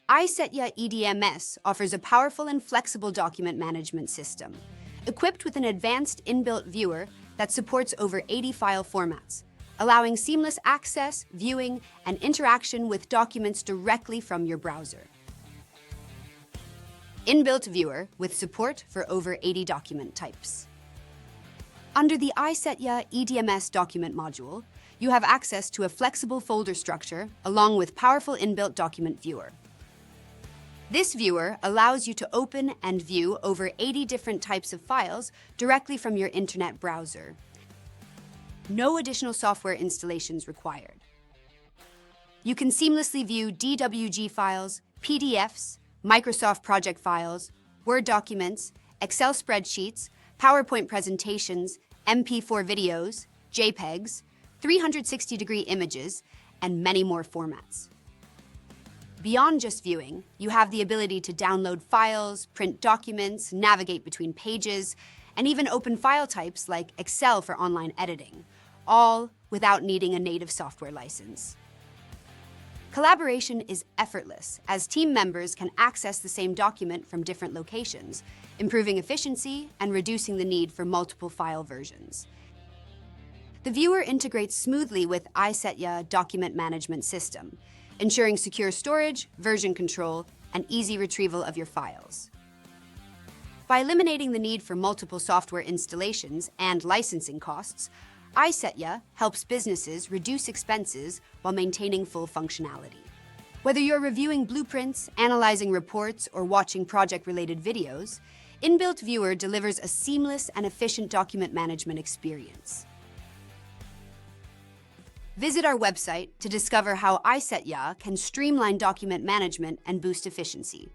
ISETIA EDMS offers a powerful and flexible document management system, equipped with an advanced inbuilt viewer that supports over 80 file formats, allowing seamless access, viewing, and interaction with documents directly from your browser. Inbuilt viewer with support for over 80 document types. Under the ISETIA EDMS document module, you have access to a flexible folder structure along with powerful inbuilt document viewer. This viewer allows you to open and view over 80 different types of files directly from your internet browser. No additional software installations required. You can seamlessly view DWG files, PDFs, Microsoft project files, Word documents, Excel spreadsheets, PowerPoint presentations, MP4 videos, JPEGs, 360-degree images, and many more formats. Beyond just viewing, you have the ability to download files, print documents, navigate between pages, and even open file types like Excel for online editing, all without needing a native software license. Collaboration is effortless, as team members can access the same document from different locations, improving efficiency and reducing the need for multiple file versions. The viewer integrates smoothly with ISETIA document management system, ensuring secure storage, version control, and easy retrieval of your files. By eliminating the need for multiple software installations and licensing costs, ISETIA helps businesses reduce expenses while maintaining full functionality. Whether you're reviewing blueprints, analyzing reports, or watching project-related videos, Inbuilt Viewer delivers a seamless and efficient document management experience. Visit our website to discover how ISETIA can streamline document management and boost efficiency.